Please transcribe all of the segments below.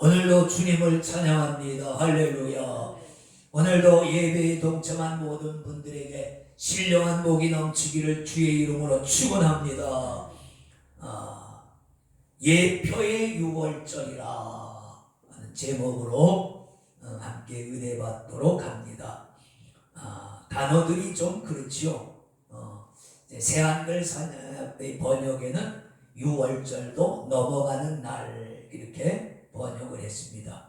오늘도 주님을 찬양합니다. 할렐루야. 오늘도 예배에 동참한 모든 분들에게 신령한 복이 넘치기를 주의 이름으로 축원합니다. 예표의 유월절이라 하는 제목으로 함께 은혜 받도록 합니다. 단어들이 좀 그렇지요. 새한글 사역의 번역에는 유월절도 넘어가는 날 이렇게 번역을 했습니다.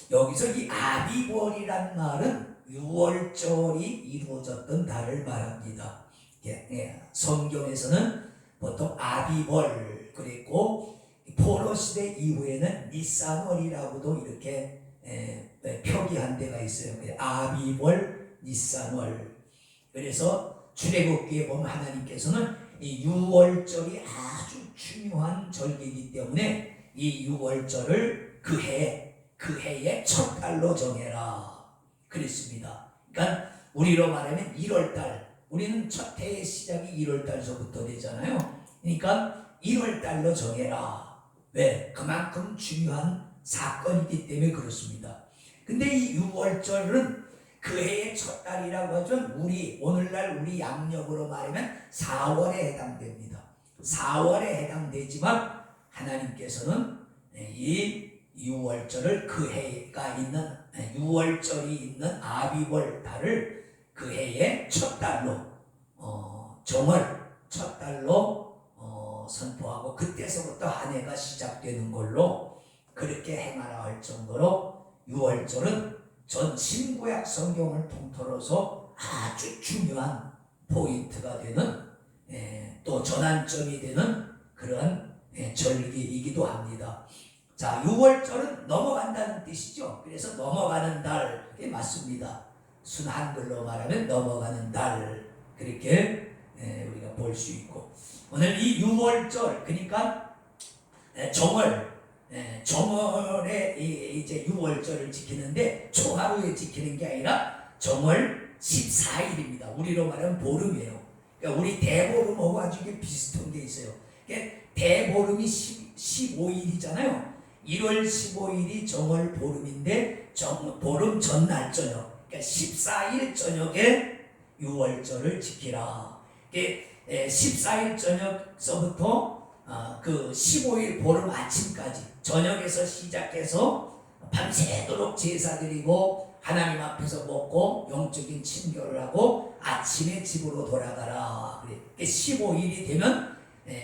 여기서 이 아비월이란 말은 유월절이 이루어졌던 달을 말합니다. 성경에서는 보통 아비월 그리고 포로 시대 이후에는 니산월이라고도 이렇게 표기한 데가 있어요. 아비월, 니산월. 그래서 출애굽기에 보면 하나님께서는 이 유월절이 아주 중요한 절기이기 때문에 이 유월절을 그 해의 첫 달로 정해라 그랬습니다. 그러니까 우리로 말하면 1월달, 우리는 첫 해의 시작이 1월달서부터 되잖아요. 그러니까 1월달로 정해라. 왜? 그만큼 중요한 사건이기 때문에 그렇습니다. 근데 이 유월절은 그 해의 첫 달이라고 하죠. 오늘날 우리 양력으로 말하면 4월에 해당됩니다. 4월에 해당되지만 하나님께서는 이 유월절을 그 해가 있는 6월절이 있는 아비월 달을 그 해의 첫 달로 정월 첫 달로 선포하고 그때서부터 한 해가 시작되는 걸로 그렇게 행하라 할 정도로 유월절은 전 신구약 성경을 통틀어서 아주 중요한 포인트가 되는 또 전환점이 되는 그런 절기이기도 합니다. 자, 6월절은 넘어간다는 뜻이죠. 그래서 넘어가는 달, 그게 맞습니다. 순한글로 말하면 넘어가는 달, 그렇게 우리가 볼 수 있고, 오늘 이 6월절, 그러니까 정월에 이제 6월절을 지키는데 총하루에 지키는 게 아니라 정월 14일입니다. 우리로 말하면 보름이에요. 그러니까 우리 대보름하고 아주 비슷한 게 있어요. 그러니까 대보름이 15일이잖아요. 1월 15일이 정월 보름인데 보름 전날 저녁, 그러니까 14일 저녁에 6월절을 지키라. 14일 저녁서부터 그 15일 보름 아침까지 저녁에서 시작해서 밤새도록 제사드리고 하나님 앞에서 먹고 영적인 친교를 하고 아침에 집으로 돌아가라. 15일이 되면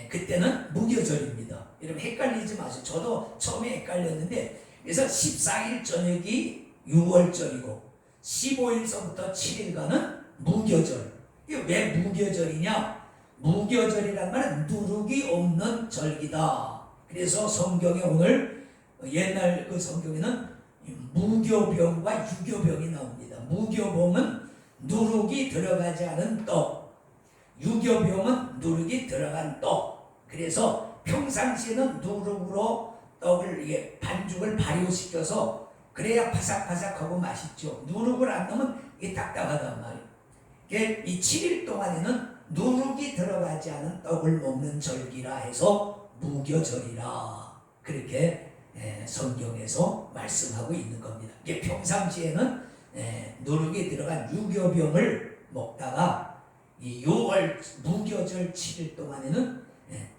그때는 무교절입니다. 여러분 헷갈리지 마세요. 저도 처음에 헷갈렸는데, 그래서 14일 저녁이 6월절이고 15일서부터 7일간은 무교절. 이게 왜 무교절이냐? 무교절이란 말은 누룩이 없는 절기다. 그래서 성경에 오늘 옛날 그 성경에는 무교병과 유교병이 나옵니다. 무교병은 누룩이 들어가지 않은 떡, 유교병은 누룩이 들어간 떡. 그래서 평상시에는 누룩으로 떡을 반죽을 발효시켜서 그래야 바삭바삭하고 맛있죠. 누룩을 안 넣으면 이게 딱딱하단 말이에요. 이 7일 동안에는 누룩이 들어가지 않은 떡을 먹는 절기라 해서 무교절이라 그렇게 성경에서 말씀하고 있는 겁니다. 이게 평상시에는 누룩이 들어간 유교병을 먹다가 이 6월 무교절 7일 동안에는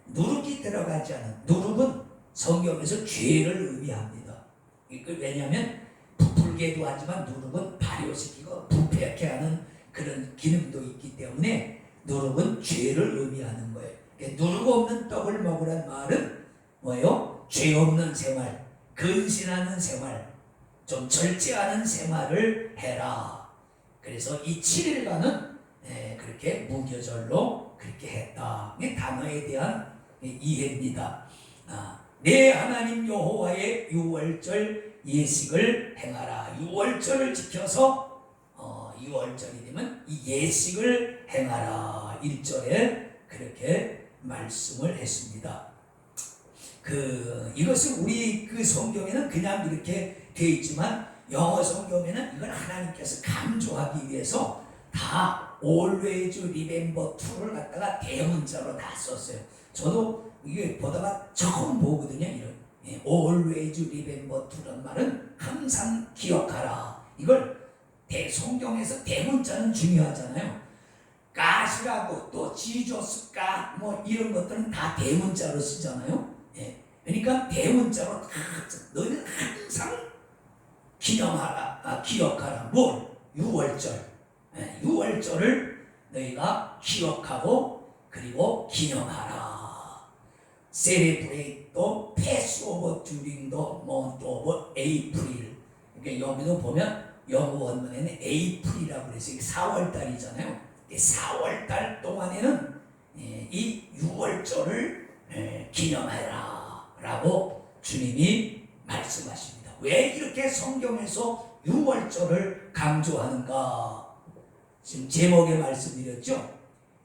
누룩이 들어가지 않은, 누룩은 성경에서 죄를 의미합니다. 왜냐하면 부풀게도 하지만 누룩은 발효시키고 부패케 하는 그런 기능도 있기 때문에 누룩은 죄를 의미하는 거예요. 누룩 없는 떡을 먹으란 말은 뭐예요? 죄 없는 생활, 근신하는 생활, 좀 절제하는 생활을 해라. 그래서 이 7일간은 그렇게 무교절로 그렇게 했다. 이 단어에 대한 이해입니다. 내 하나님 여호와의 유월절 예식을 행하라. 유월절을 지켜서 6월절이 되면 이 예식을 행하라. 1절에 그렇게 말씀을 했습니다. 이것은 우리 그 성경에는 그냥 이렇게 되어 있지만 영어 성경에는 이걸 하나님께서 강조하기 위해서 다 always remember to를 갖다가 대문자로 다 썼어요. 저도 이게 보다가 처음 보거든요. always remember to란 말은 항상 기억하라. 이걸 성경에서 대문자는 중요하잖아요. God이라고 또 Jesus, God 뭐 이런 것들은 다 대문자로 쓰잖아요. 그러니까 대문자로 다 너희는 항상 기념하라, 기억하라. 뭘? 유월절. 6월절을 너희가 기억하고 그리고 기념하라. Celebrate the Passover during the month of April. 그러니까 여기도 보면 영어 원문에는 April이라고 그래서 4월달이잖아요. 4월달 동안에는 이 6월절을 기념해라 라고 주님이 말씀하십니다. 왜 이렇게 성경에서 6월절을 강조하는가? 지금 제목에 말씀드렸죠.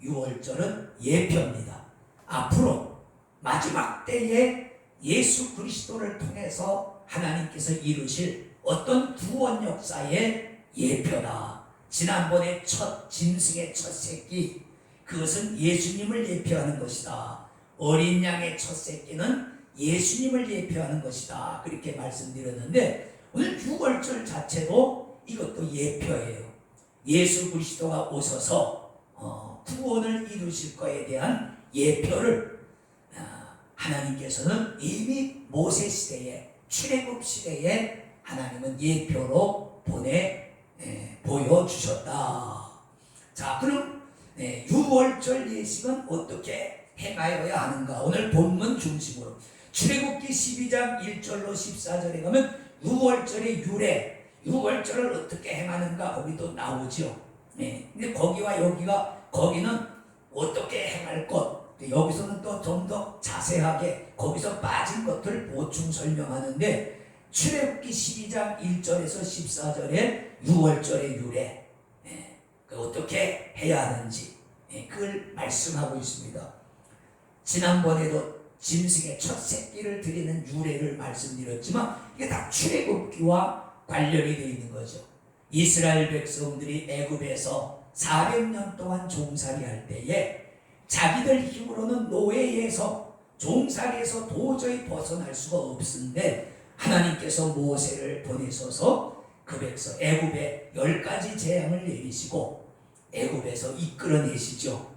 6월절은 예표입니다. 앞으로 마지막 때에 예수 그리스도를 통해서 하나님께서 이루실 어떤 구원 역사의 예표다. 지난번에 첫 짐승의 첫 새끼, 그것은 예수님을 예표하는 것이다. 어린 양의 첫 새끼는 예수님을 예표하는 것이다. 그렇게 말씀드렸는데 오늘 6월절 자체도 이것도 예표예요. 예수 그리스도가 오셔서 구원을 이루실 것에 대한 예표를 하나님께서는 이미 모세 시대에 출애굽 시대에 하나님은 예표로 보여주셨다. 자, 그럼 6월절 예식은 어떻게 행하여야 하는가? 오늘 본문 중심으로 출애굽기 12장 1절로 14절에 가면 6월절의 유래, 6월절을 어떻게 행하는가 거기도 나오죠. 근데 거기와 여기가 거기는 어떻게 행할 것, 여기서는 또 좀 더 자세하게 거기서 빠진 것들 보충 설명하는데 출애굽기 12장 1절에서 14절에 6월절의 유래, 어떻게 해야 하는지 그걸 말씀하고 있습니다. 지난번에도 짐승의 첫 새끼를 드리는 유래를 말씀드렸지만 이게 다 출애굽기와 관련이 되어 있는 거죠. 이스라엘 백성들이 애굽에서 400년 동안 종살이할 때에 자기들 힘으로는 노예에서 종살이에서 도저히 벗어날 수가 없는데 하나님께서 모세를 보내셔서 그 백성 애굽에 10가지 재앙을 내리시고 애굽에서 이끌어내시죠.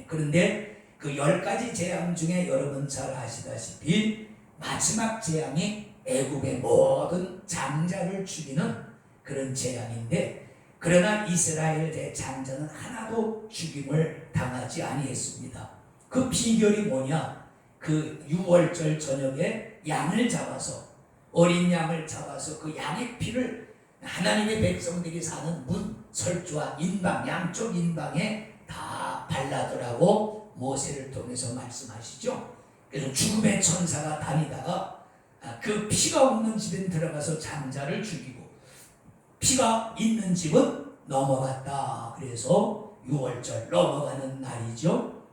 그런데 그 10가지 재앙 중에 여러분 잘 아시다시피 마지막 재앙이 애굽의 모든 장자를 죽이는 그런 재앙인데 그러나 이스라엘 대장자는 하나도 죽임을 당하지 아니했습니다. 그 비결이 뭐냐? 그 6월절 저녁에 양을 잡아서 어린 양을 잡아서 그 양의 피를 하나님의 백성들이 사는 문, 설주와 인방, 양쪽 인방에 다 발라두라고 모세를 통해서 말씀하시죠. 그래서 죽음의 천사가 다니다가 그 피가 없는 집에 들어가서 장자를 죽이고 피가 있는 집은 넘어갔다. 그래서 6월절 넘어가는 날이죠.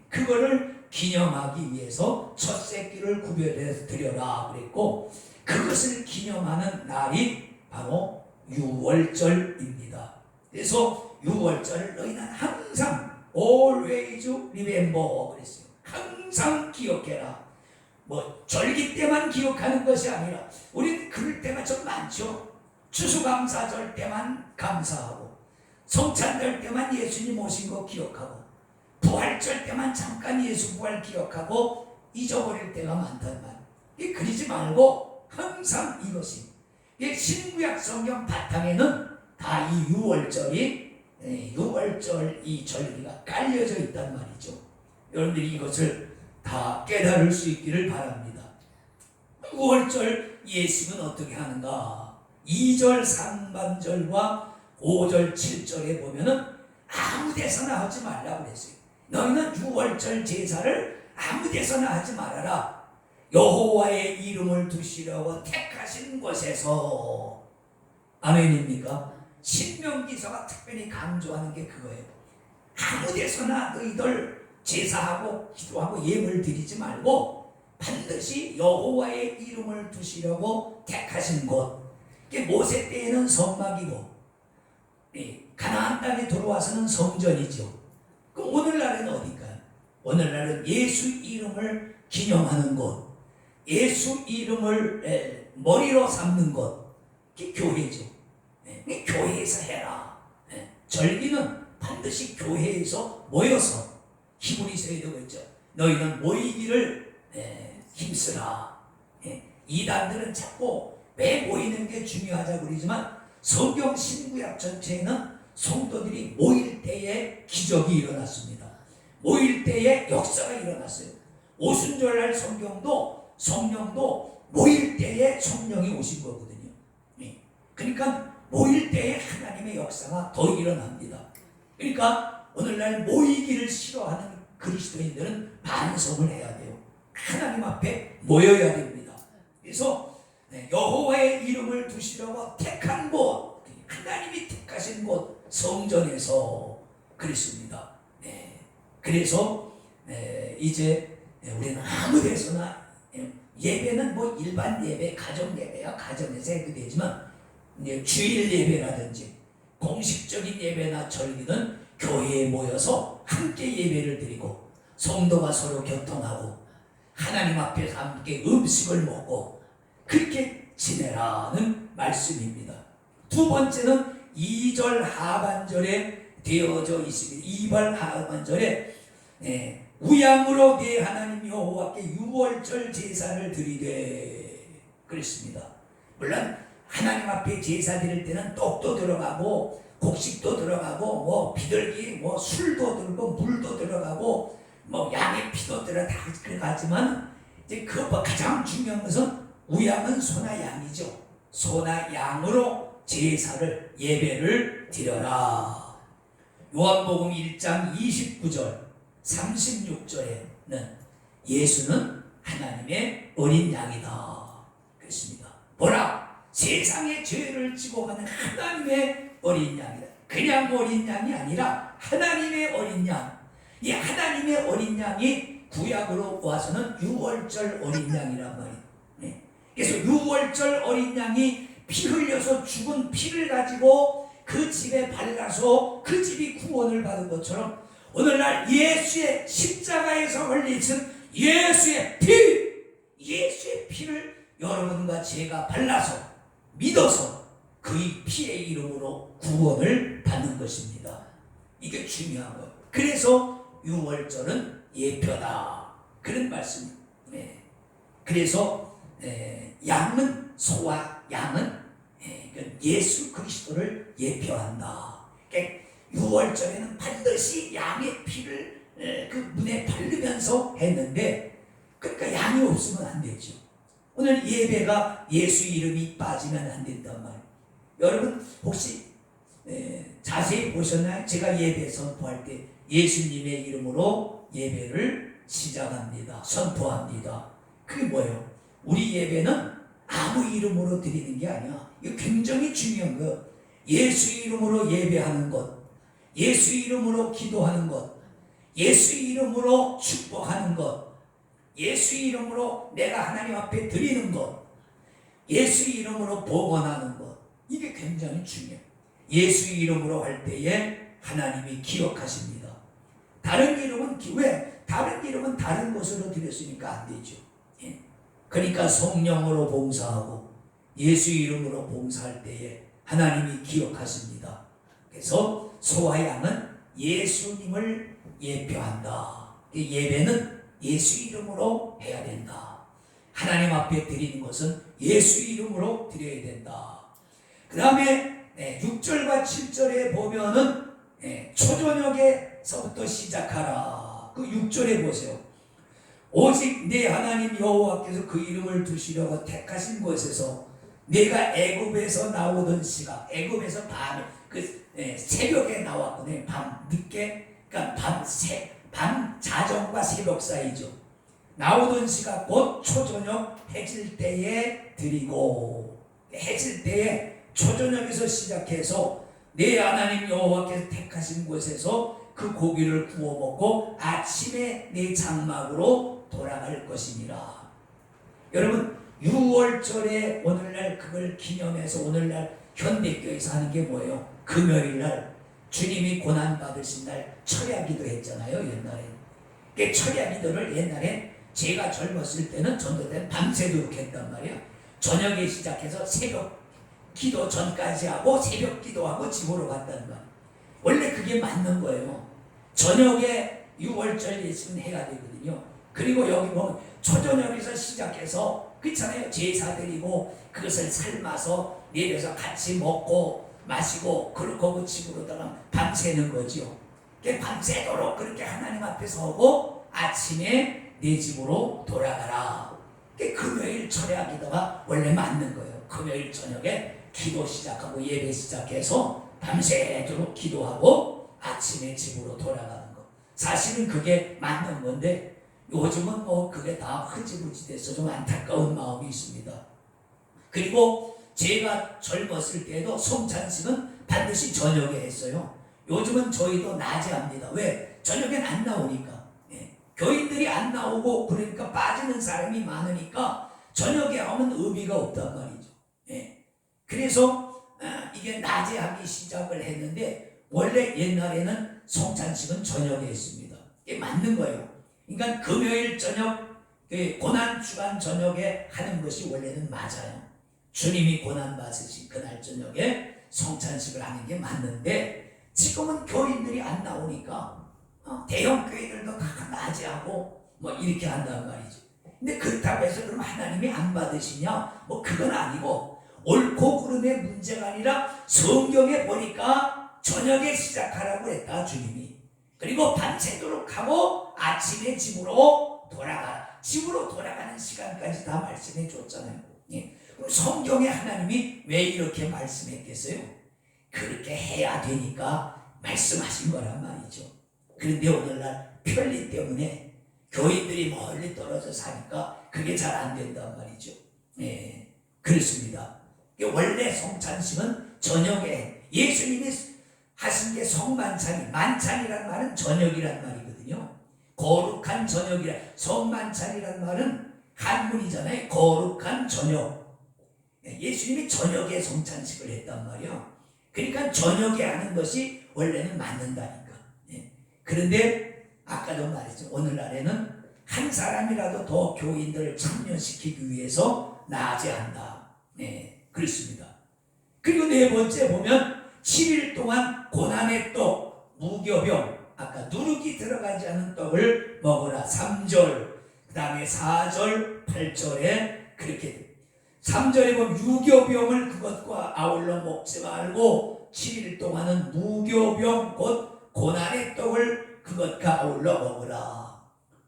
그거를 기념하기 위해서 첫 새끼를 구별해서 드려라 그랬고 그것을 기념하는 날이 바로 6월절입니다. 그래서 6월절을 너희는 항상 always remember 그랬어요. 항상 기억해라. 뭐 절기 때만 기억하는 것이 아니라 우리는 그럴 때가 좀 많죠. 추수감사절 때만 감사하고 성찬절 때만 예수님 오신 거 기억하고 부활절 때만 잠깐 예수 부활 기억하고 잊어버릴 때가 많단 말이에요. 그러지 말고 항상 이것이 신구약 성경 바탕에는 다 이 6월절이 6월절 이 절기가 깔려져 있단 말이죠. 여러분들이 이것을 다 깨달을 수 있기를 바랍니다. 6월절 예식은 어떻게 하는가? 2절 상반절과 5절 7절에 보면은 아무 데서나 하지 말라고 그랬어요. 너희는 6월절 제사를 아무 데서나 하지 말아라. 여호와의 이름을 두시려고 택하신 곳에서. 아멘입니까? 신명기서가 특별히 강조하는 게 그거예요. 아무 데서나 너희들 제사하고 기도하고 예물 드리지 말고 반드시 여호와의 이름을 두시려고 택하신 곳. 이게 모세 때에는 성막이고 가나안 땅에 들어와서는 성전이죠. 그럼 오늘날은 어딜까요? 오늘날은 예수 이름을 기념하는 곳. 예수 이름을 머리로 삼는 것, 그게 교회죠. 교회에서 해라. 절기는 반드시 교회에서 모여서, 히브리서에도 그랬죠. 너희는 모이기를 힘쓰라. 이단들은 자꾸 왜 모이는 게 중요하다고 그러지만 성경 신구약 전체에는 성도들이 모일 때에 기적이 일어났습니다. 모일 때에 역사가 일어났어요. 오순절날 성령도 모일 때에 성령이 오신 거거든요. 그러니까 모일 때에 하나님의 역사가 더 일어납니다. 그러니까 오늘날 모이기를 싫어하는 그리스도인들은 반성을 해야 돼요. 하나님 앞에 모여야 됩니다. 그래서 여호와의 이름을 두시려고 택한 곳, 하나님이 택하신 곳 성전에서 그랬습니다. 그래서 이제 우리는 아무 데서나 예배는 뭐 일반 예배, 가정 예배야 가정에서 해도 되지만 주일 예배라든지 공식적인 예배나 절기는 교회에 모여서 함께 예배를 드리고 성도가 서로 교통하고 하나님 앞에서 함께 음식을 먹고 그렇게 지내라는 말씀입니다. 두 번째는 2절 하반절에 되어져 있습니다. 2절 하반절에 우양으로 네 하나님 여호와께 유월절 제사를 드리되 그랬습니다. 물론 하나님 앞에 제사 드릴 때는 떡도 들어가고 곡식도 들어가고 뭐 비둘기 뭐 술도 들고 물도 들어가고 뭐 양의 피도 들어가지만 이제 그 가장 중요한 것은 우양은 소나 양이죠. 소나 양으로 제사를 예배를 드려라. 요한복음 1장 29절 36절에는 예수는 하나님의 어린 양이다 그랬습니다. 보라 세상의 죄를 지고 가는 하나님의 어린 양이다. 그냥 어린 양이 아니라 하나님의 어린 양. 이 하나님의 어린 양이 구약으로 와서는 유월절 어린 양이란 말이에요. 그래서 유월절 어린 양이 피 흘려서 죽은 피를 가지고 그 집에 발라서 그 집이 구원을 받은 것처럼 오늘날 예수의 십자가에서 흘리신 예수의 피를 여러분과 제가 발라서 믿어서 그의 피의 이름으로 구원을 받는 것입니다. 이게 중요한 거예요. 그래서 유월절은 예표다 그런 말씀입니다. 그래서 양은 소와 양은 예수 그리스도를 예표한다. 그러니까 유월절에는 반드시 양의 피를 그 문에 바르면서 했는데 그러니까 양이 없으면 안 되죠. 오늘 예배가 예수 이름이 빠지면 안 된단 말이에요. 여러분 혹시 자세히 보셨나요? 제가 예배 선포할 때 예수님의 이름으로 예배를 시작합니다. 선포합니다. 그게 뭐예요? 우리 예배는 아무 이름으로 드리는 게 아니야. 이거 굉장히 중요한 거예요. 예수 이름으로 예배하는 것, 예수 이름으로 기도하는 것, 예수 이름으로 축복하는 것, 예수 이름으로 내가 하나님 앞에 드리는 것, 예수 이름으로 복원하는 것, 이게 굉장히 중요해요. 예수 이름으로 할 때에 하나님이 기억하십니다. 다른 이름은 왜? 다른 이름은 다른 곳으로 드렸으니까 안 되죠. 그러니까 성령으로 봉사하고 예수 이름으로 봉사할 때에 하나님이 기억하십니다. 그래서 소와 양은 예수님을 예표한다. 예배는 예수 이름으로 해야 된다. 하나님 앞에 드리는 것은 예수 이름으로 드려야 된다. 그 다음에 6절과 7절에 보면은 초저녁에서부터 시작하라. 그 6절에 보세요. 오직 내 하나님 여호와께서 그 이름을 두시려고 택하신 곳에서 내가 애굽에서 나오던 시각, 애굽에서 밤에 새벽에 나왔거든요. 밤 늦게, 그러니까 밤 자정과 새벽 사이죠. 나오던 시각 곧 초저녁 해질 때에 드리고, 해질 때에 초저녁에서 시작해서 내 하나님 여호와께서 택하신 곳에서 그 고기를 구워 먹고 아침에 내 장막으로 돌아갈 것이니라. 여러분 6월절에 오늘날 그걸 기념해서 오늘날 현대교회에서 하는 게 뭐예요? 금요일날 주님이 고난받으신 날 철야기도 했잖아요. 옛날에 철야기도를 옛날에 제가 젊었을 때는 전도 때는 밤새도록 했단 말이야. 저녁에 시작해서 새벽 기도 전까지 하고 새벽 기도하고 집으로 갔다는 거야. 원래 그게 맞는 거예요. 저녁에 6월절 예식은 해야 되거든요. 그리고 여기 보면 초저녁에서 시작해서 그렇잖아요. 제사 드리고 그것을 삶아서 내려서 같이 먹고 마시고 그러고 집으로 들어가면 밤새는 거죠. 밤새도록 그렇게 하나님 앞에 서고 아침에 내 집으로 돌아가라. 금요일 철야 기도가 원래 맞는 거예요. 금요일 저녁에 기도 시작하고 예배 시작해서 밤새도록 기도하고 아침에 집으로 돌아가는 거. 사실은 그게 맞는 건데 요즘은 뭐 그게 다 흐지부지 돼서 좀 안타까운 마음이 있습니다. 그리고 제가 젊었을 때도 성찬식은 반드시 저녁에 했어요. 요즘은 저희도 낮에 합니다. 왜? 저녁엔 안 나오니까. 교인들이 안 나오고 그러니까 빠지는 사람이 많으니까 저녁에 하면 의미가 없단 말이죠. 그래서 이게 낮에 하기 시작을 했는데 원래 옛날에는 성찬식은 저녁에 했습니다. 이게 맞는 거예요. 그러니까 금요일 저녁 고난주간 저녁에 하는 것이 원래는 맞아요. 주님이 고난 받으신 그날 저녁에 성찬식을 하는 게 맞는데 지금은 교인들이 안 나오니까 대형 교회들도 다 낮에 하고 뭐 이렇게 한단 말이죠. 근데 그렇다고 해서 그럼 하나님이 안 받으시냐? 뭐 그건 아니고 옳고 그름의 문제가 아니라 성경에 보니까 저녁에 시작하라고 했다 주님이. 그리고 밤새도록 하고 아침에 집으로 돌아가라. 집으로 돌아가는 시간까지 다 말씀해 줬잖아요. 그럼 성경에 하나님이 왜 이렇게 말씀했겠어요? 그렇게 해야 되니까 말씀하신 거란 말이죠. 그런데 오늘날 편리 때문에 교인들이 멀리 떨어져 사니까 그게 잘 안 된단 말이죠. 그렇습니다. 원래 성찬식은 저녁에 예수님이 하신 게 성만찬이, 만찬이란 말은 저녁이란 말이거든요. 거룩한 저녁이라. 성만찬이란 말은 한문이잖아요. 거룩한 저녁. 예수님이 저녁에 성찬식을 했단 말이에요. 그러니까 저녁에 하는 것이 원래는 맞는다니까. 그런데 아까도 말했죠. 오늘날에는 한 사람이라도 더 교인들을 참여시키기 위해서 낮에 한다. 그렇습니다. 그리고 네 번째 보면 7일 동안 고난의 떡, 무교병, 아까 누룩이 들어가지 않은 떡을 먹으라. 3절, 그 다음에 4절, 8절에 그렇게 3절에 보면 유교병을 그것과 아울러 먹지 말고 7일 동안은 무교병 곧 고난의 떡을 그것과 아울러 먹으라.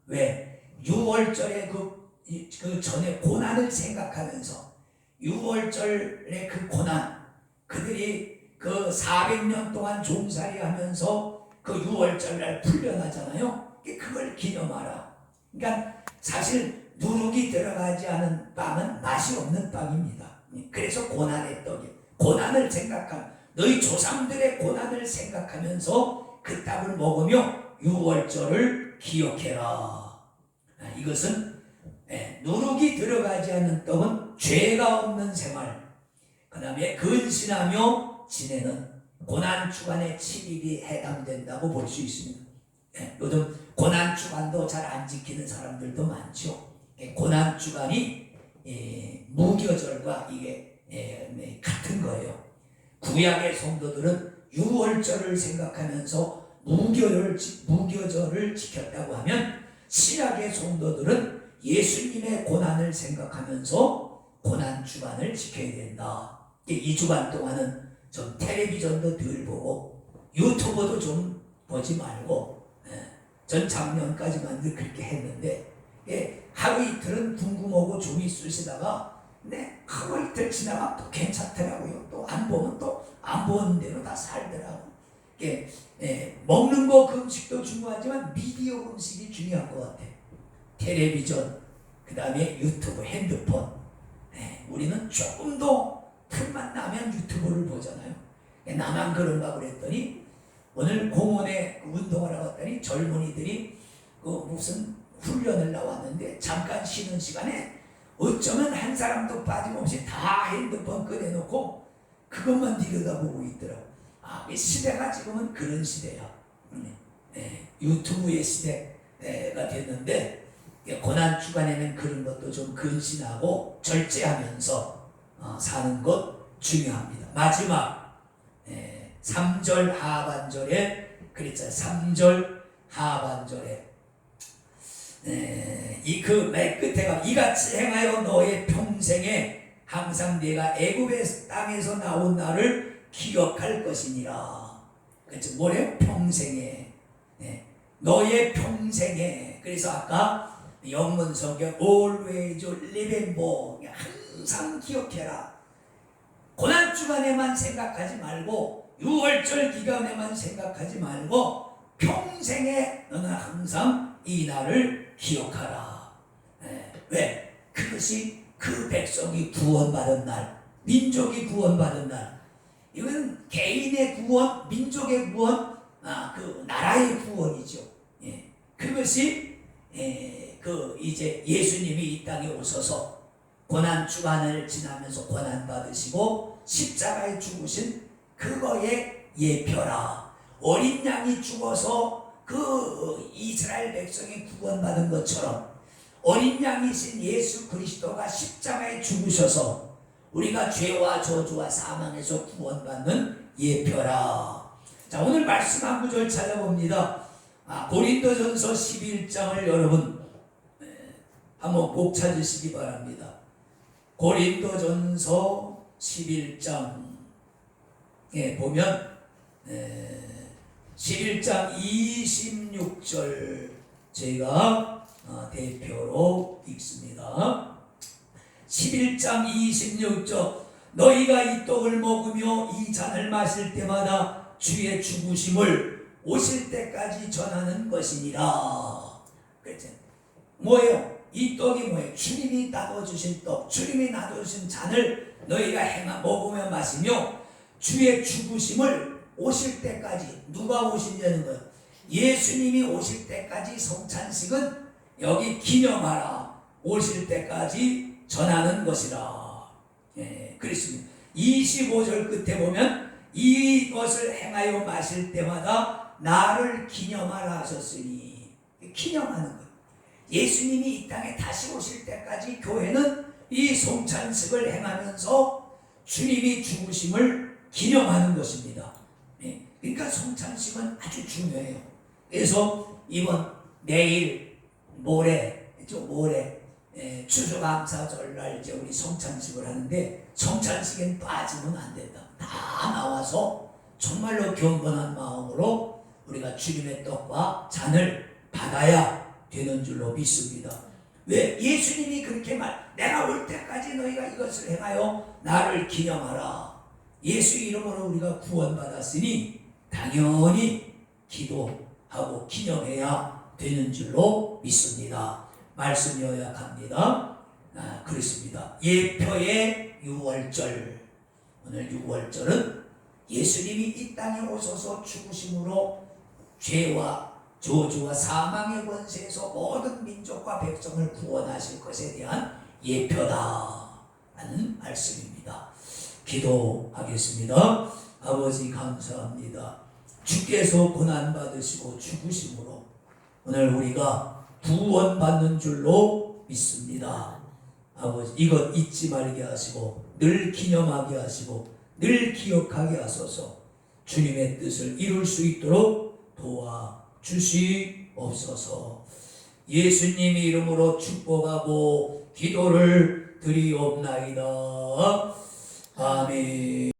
왜? 6월절에 그 전에 고난을 생각하면서 6월절의 그 고난, 그들이 그 400년 동안 종살이 하면서 그 6월절날 풀려나잖아요. 그걸 기념하라. 그러니까 사실 누룩이 들어가지 않은 빵은 맛이 없는 빵입니다. 그래서 고난의 떡이, 고난을 생각한 너희 조상들의 고난을 생각하면서 그 떡을 먹으며 6월절을 기억해라. 이것은 누룩이 들어가지 않는 떡은 죄가 없는 생활, 그 다음에 근신하며 지내는 고난주간의 7일이 해당된다고 볼 수 있습니다. 요즘 고난주간도 잘 안 지키는 사람들도 많죠. 고난주간이 무교절과 이게 같은 거예요. 구약의 성도들은 6월절을 생각하면서 무교절을 지켰다고 하면 신약의 성도들은 예수님의 고난을 생각하면서 고난주간을 지켜야 된다. 이 주간 동안은 좀 텔레비전도 덜 보고 유튜브도 좀 보지 말고, 전 작년까지만 그렇게 했는데 하루 이틀은 궁금하고 좀 있으시다가 하루 이틀 지나가 또 괜찮더라고요. 또 안 보면 또 안 보는 대로 다 살더라고. 먹는 거 그 음식도 중요하지만 미디어 음식이 중요한 것 같아. 텔레비전, 그 다음에 유튜브, 핸드폰. 우리는 조금 더 틈만 나면 유튜브를 보잖아요. 나만 그런가 그랬더니 오늘 공원에 운동을 하러 갔더니 젊은이들이 그 무슨 훈련을 나왔는데 잠깐 쉬는 시간에 어쩌면 한 사람도 빠짐없이 다 핸드폰 꺼내놓고 그것만 들여다보고 있더라고. 이 시대가 지금은 그런 시대야. 유튜브의 시대가 됐는데 고난 주간에는 그런 것도 좀 근신하고 절제하면서 사는 것 중요합니다. 마지막 3절 하반절에 그랬잖아요. 3절 하반절에 맨 끝에가 이같이 행하여 너의 평생에 항상 내가 애굽의 땅에서 나온 나를 기억할 것이니라. 그렇죠? 뭐래요? 평생에. 너의 평생에. 그래서 아까 영문 성경 always remember, 항상 기억해라. 고난 주간에만 생각하지 말고 6월절 기간에만 생각하지 말고 평생에 너는 항상 이 날을 기억하라. 왜? 그것이 그 백성이 구원받은 날, 민족이 구원받은 날. 이건 개인의 구원, 민족의 구원, 그 나라의 구원이죠. 그것이 이제 예수님이 이 땅에 오셔서 고난 주간을 지나면서 고난 받으시고 십자가에 죽으신 그거의 예표라. 어린 양이 죽어서 그 이스라엘 백성이 구원받은 것처럼 어린 양이신 예수 그리스도가 십자가에 죽으셔서 우리가 죄와 저주와 사망에서 구원받는 예표라. 자, 오늘 말씀 한 구절 찾아봅니다. 고린도전서 11장을 여러분 한번 꼭 찾으시기 바랍니다. 고린도전서 11장에 보면 11장 26절 제가 대표로 읽습니다. 11장 26절 너희가 이 떡을 먹으며 이 잔을 마실 때마다 주의 죽으심을 오실 때까지 전하는 것이니라. 그랬죠. 뭐예요? 이 떡이 뭐예요? 주님이 나눠주신 떡, 주님이 나눠주신 잔을 너희가 먹으며 마시며 주의 죽으심을 오실 때까지. 누가 오신다는 거예요? 예수님이 오실 때까지 성찬식은 여기 기념하라. 오실 때까지 전하는 것이라. 그렇습니다. 25절 끝에 보면 이것을 행하여 마실 때마다 나를 기념하라 하셨으니. 기념하는 거예요. 예수님이 이 땅에 다시 오실 때까지 교회는 이 성찬식을 행하면서 주님이 죽으심을 기념하는 것입니다. 그러니까 성찬식은 아주 중요해요. 그래서 내일 모레 추수감사절날 이제 우리 성찬식을 하는데 성찬식엔 빠지면 안 된다. 다 나와서 정말로 경건한 마음으로 우리가 주님의 떡과 잔을 받아야 되는 줄로 믿습니다. 왜? 예수님이 그렇게 내가 올 때까지 너희가 이것을 행하여 나를 기념하라. 예수 이름으로 우리가 구원받았으니 당연히 기도하고 기념해야 되는 줄로 믿습니다. 말씀 요약합니다. 그렇습니다. 예표의 6월절. 오늘 6월절은 예수님이 이 땅에 오셔서 죽으심으로 죄와 저주와 사망의 권세에서 모든 민족과 백성을 구원하실 것에 대한 예표다라는 말씀입니다. 기도하겠습니다. 아버지 감사합니다. 주께서 고난받으시고 죽으심으로 오늘 우리가 구원받는 줄로 믿습니다. 아버지 이것 잊지 말게 하시고 늘 기념하게 하시고 늘 기억하게 하소서. 주님의 뜻을 이룰 수 있도록 도와주시옵소서. 예수님 이름으로 축복하고 기도를 드리옵나이다.